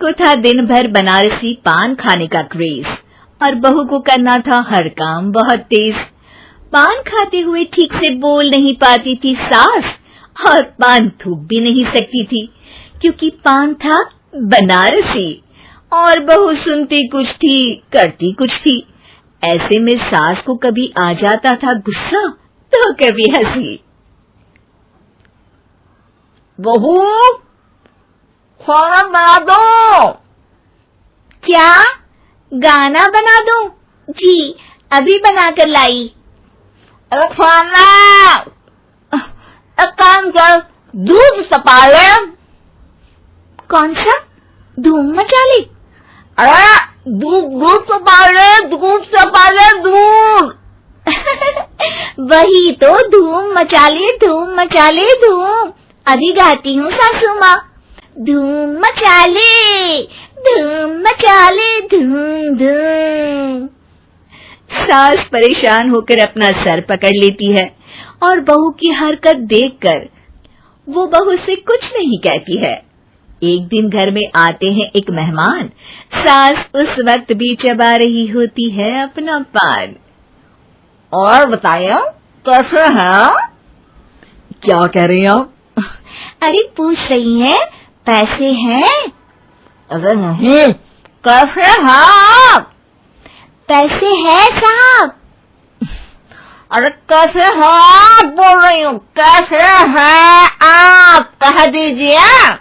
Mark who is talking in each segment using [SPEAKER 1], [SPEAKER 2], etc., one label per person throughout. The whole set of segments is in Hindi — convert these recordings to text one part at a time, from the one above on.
[SPEAKER 1] को था दिन भर बनारसी पान खाने का क्रेज और बहू को करना था हर काम बहुत तेज। पान खाते हुए ठीक से बोल नहीं पाती थी सास और पान थूक भी नहीं सकती थी क्योंकि पान था बनारसी और बहू सुनती कुछ थी करती कुछ थी। ऐसे में सास को कभी आ जाता था गुस्सा तो कभी हंसी।
[SPEAKER 2] बहू खाना बना दो।
[SPEAKER 1] क्या गाना बना दो? जी अभी बनाकर लाई।
[SPEAKER 2] अरे खाना एक काम कर, दूध सपा ले।
[SPEAKER 1] कौन सा? धूम मचा ली?
[SPEAKER 2] अरे दूध सपा ले, दूध सपा ले, दूध।
[SPEAKER 1] वही तो, धूम मचा ले, धूम मचा ले, धूम। अभी गाती हूँ सासू माँ। धूम मचा ले, धूम मचा ले, धूम धूम। सास परेशान होकर अपना सर पकड़ लेती है और बहू की हरकत देखकर वो बहू से कुछ नहीं कहती है। एक दिन घर में आते हैं एक मेहमान। सास उस वक्त भी चबा रही होती है अपना पान।
[SPEAKER 2] और बताइए कैसे हैं?
[SPEAKER 1] क्या कह रही हैं आप? अरे पूछ रही हैं पैसे हैं?
[SPEAKER 2] अरे नहीं, कैसे हैं आप?
[SPEAKER 1] पैसे हैं साहब।
[SPEAKER 2] अरे कैसे हैं आप बोल रही हूँ, कैसे हैं आप कह दीजिए।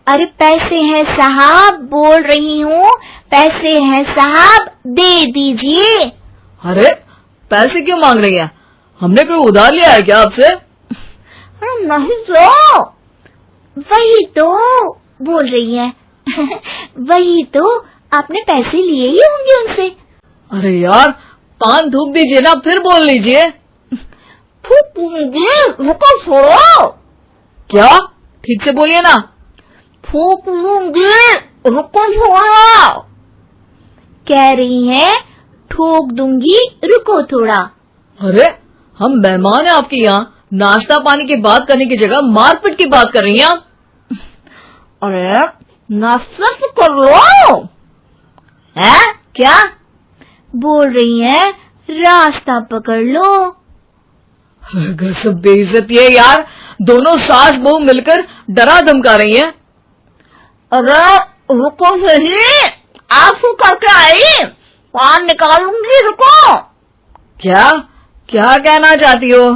[SPEAKER 1] अरे पैसे हैं साहब बोल रही हूँ, पैसे हैं साहब दे दीजिए।
[SPEAKER 2] अरे पैसे क्यों मांग रही हैं? हमने कोई उधार लिया है क्या आपसे? अरे नहीं तो।
[SPEAKER 1] वही तो बोल रही है। वही तो, आपने पैसे लिए ही होंगे उनसे।
[SPEAKER 2] अरे यार पान थूक दीजिए ना, फिर बोल लीजिए। थूकूंगी, रुको छोड़ो। क्या? ठीक से बोलिए ना। थूक लूंगी, रुको छोड़ो।
[SPEAKER 1] कह रही हैं ठोक दूंगी, रुको थोड़ा।
[SPEAKER 2] अरे हम मेहमान हैं आपके यहाँ, नाश्ता पानी की बात करने की जगह मारपीट की बात कर रही हैं आप। अरे नाश्ता तो कर लो। है क्या?
[SPEAKER 1] बोल रही हैं रास्ता पकड़ लो।
[SPEAKER 2] सब बेइज्जती है यार, दोनों सास बहू मिलकर डरा धमका रही हैं। अरे रुको सही, आंसू करके आई, पान निकालूंगी, रुको। क्या क्या कहना चाहती हो?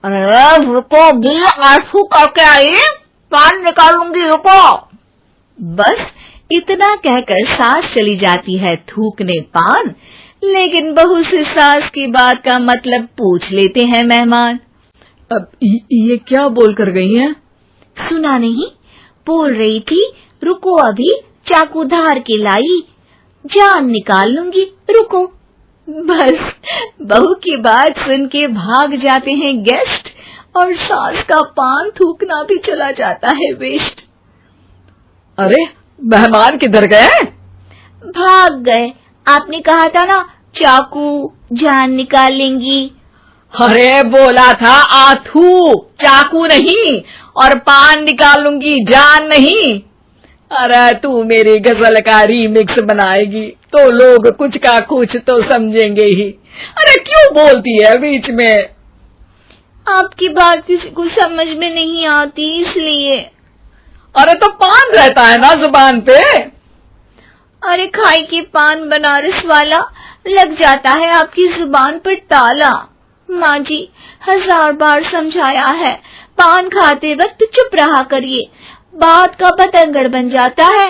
[SPEAKER 2] अरे रुको भी, आंसू करके आई, पान निकालूंगी, रुको।
[SPEAKER 1] बस इतना कहकर सास चली जाती है थूकने पान, लेकिन बहू से सास की बात का मतलब पूछ लेते हैं मेहमान।
[SPEAKER 2] अब ये क्या बोल कर गई हैं?
[SPEAKER 1] सुना नहीं? बोल रही थी रुको अभी चाकू धार के लाई, जान निकाल लूंगी, रुको। बस बहू की बात सुन के भाग जाते हैं गेस्ट और सास का पान थूकना भी चला जाता है वेस्ट।
[SPEAKER 2] अरे मेहमान किधर गए?
[SPEAKER 1] भाग गए। आपने कहा था ना चाकू जान निकाल लेंगी।
[SPEAKER 2] अरे बोला था आथू, चाकू नहीं, और पान निकालूंगी, जान नहीं। अरे तू मेरी गजल का रीमिक्स बनाएगी तो लोग कुछ का कुछ तो समझेंगे ही। अरे क्यों बोलती है बीच में?
[SPEAKER 1] आपकी बात किसी को समझ में नहीं आती इसलिए।
[SPEAKER 2] अरे तो पान रहता है ना जुबान पे।
[SPEAKER 1] अरे खाई के पान बनारस वाला, लग जाता है आपकी जुबान पर ताला। माँ जी 1000 बार समझाया है, पान खाते वक्त चुप रहा करिए, बात का बतंगड़ बन जाता है।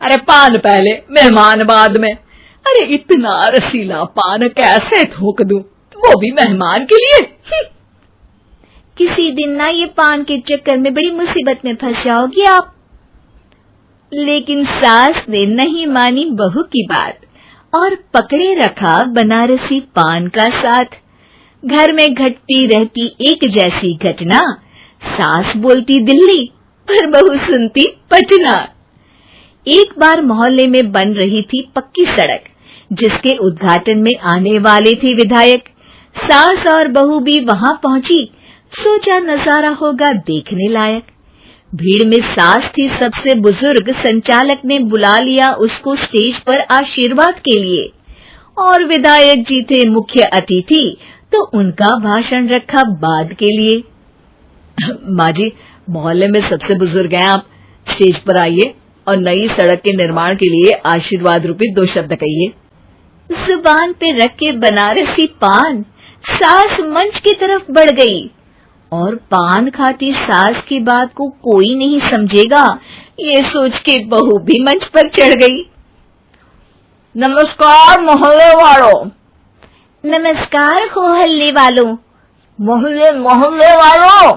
[SPEAKER 2] अरे पान पहले मेहमान बाद में। अरे इतना रसीला पान कैसे थूक दूं, वो भी मेहमान के लिए।
[SPEAKER 1] किसी दिन ना ये पान के चक्कर में बड़ी मुसीबत में फंस जाओगी आप। लेकिन सास ने नहीं मानी बहू की बात और पकड़े रखा बनारसी पान का साथ। घर में घटती रहती एक जैसी घटना, सास बोलती दिल्ली पर बहू सुनती पटना। एक बार मोहल्ले में बन रही थी पक्की सड़क, जिसके उद्घाटन में आने वाले थे विधायक। सास और बहू भी वहां पहुंची, सोचा नजारा होगा देखने लायक। भीड़ में सास थी सबसे बुजुर्ग। संचालक ने बुला लिया उसको स्टेज पर आशीर्वाद के लिए, और विधायक जी थे मुख्य अतिथि, तो उनका भाषण रखा बाद के लिए।
[SPEAKER 2] माँ जी, मोहल्ले में सबसे बुजुर्ग हैं आप, स्टेज पर आइए और नई सड़क के निर्माण के लिए आशीर्वाद रूपी 2 शब्द कहिए।
[SPEAKER 1] जुबान पे रख के बनारसी पान सास मंच की तरफ बढ़ गई, और पान खाती सास की बात को कोई नहीं समझेगा, ये सोच के बहू भी मंच पर चढ़ गई।
[SPEAKER 2] नमस्कार मोहल्ले वालों।
[SPEAKER 1] नमस्कार मोहल्ले वालों।
[SPEAKER 2] मोहल्ले वालों।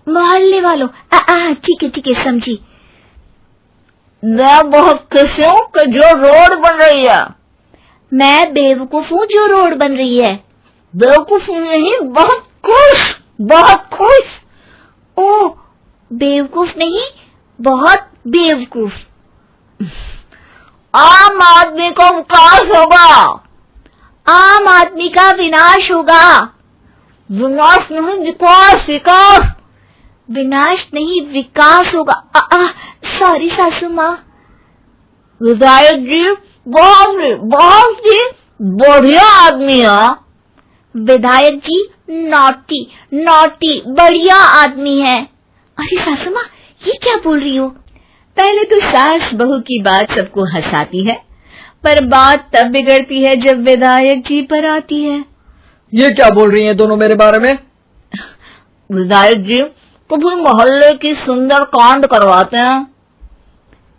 [SPEAKER 1] मोहल्ले वालों, ठीक है समझी।
[SPEAKER 2] मैं बहुत खुश हूँ कि जो रोड बन रही है।
[SPEAKER 1] मैं बेवकूफ हूँ जो रोड बन रही है।
[SPEAKER 2] बेवकूफ नहीं, बहुत खुश।
[SPEAKER 1] ओह, बेवकूफ नहीं, बहुत बेवकूफ।
[SPEAKER 2] आम आदमी का विकास होगा।
[SPEAKER 1] आम आदमी का विनाश होगा।
[SPEAKER 2] विनाश नहीं, विकास।
[SPEAKER 1] विनाश नहीं, विकास होगा। सॉरी सासू माँ।
[SPEAKER 2] विधायक जी बहुत ही बढ़िया आदमी है।
[SPEAKER 1] विधायक जी नॉटी बढ़िया आदमी है। अरे सासू माँ, ये क्या बोल रही हो? पहले तो सास बहू की बात सबको हंसाती है, पर बात तब बिगड़ती है जब विधायक जी पर आती है।
[SPEAKER 2] ये क्या बोल रही हैं दोनों मेरे बारे में? विधायक जी कभी मोहल्ले की सुंदर कांड करवाते हैं।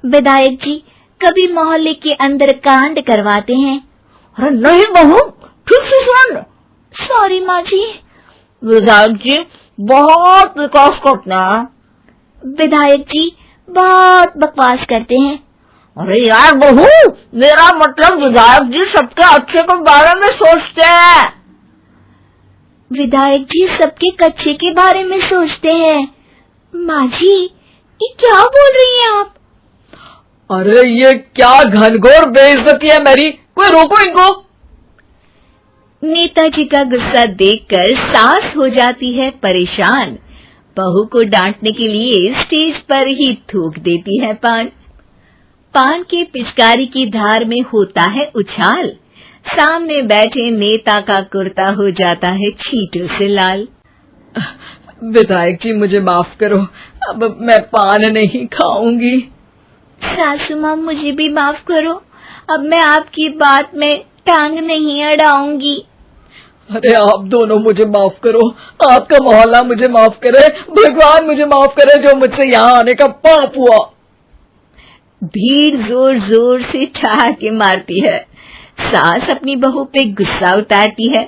[SPEAKER 1] विधायक जी कभी मोहल्ले के अंदर कांड करवाते हैं।
[SPEAKER 2] अरे नहीं बहू, ठीक से सुन।
[SPEAKER 1] सॉरी माँ जी।
[SPEAKER 2] विधायक जी बहुत विकास करते हैं।
[SPEAKER 1] विधायक जी बहुत बकवास करते हैं।
[SPEAKER 2] अरे यार बहू, मेरा मतलब विधायक जी सबके अच्छे के बारे में सोचते हैं।
[SPEAKER 1] विधायक जी सबके कच्चे के बारे में सोचते हैं। माँ जी, ये क्या बोल रही हैं आप?
[SPEAKER 2] अरे ये क्या घनघोर बेइज्जती है मेरी, कोई रोको इनको।
[SPEAKER 1] नेताजी का गुस्सा देखकर सास हो जाती है परेशान। बहू को डांटने के लिए स्टेज पर ही थूक देती है पान के पिचकारी की धार में होता है उछाल। सामने बैठे नेता का कुर्ता हो जाता है छींटों से लाल।
[SPEAKER 2] विधायक जी मुझे माफ करो, अब मैं पान नहीं खाऊंगी।
[SPEAKER 1] सासू माँ मुझे भी माफ करो, अब मैं आपकी बात में टांग नहीं अड़ाऊंगी।
[SPEAKER 2] अरे आप दोनों मुझे माफ करो, आपका मोहल्ला मुझे माफ करे, भगवान मुझे माफ करे जो मुझसे यहाँ आने का पाप हुआ।
[SPEAKER 1] भीड़ जोर जोर से ठहाके मारती है। सास अपनी बहू पे गुस्सा उतारती है।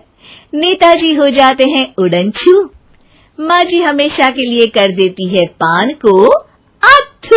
[SPEAKER 1] नेताजी हो जाते हैं उड़नछू। माँ जी हमेशा के लिए कर देती है पान को अथ।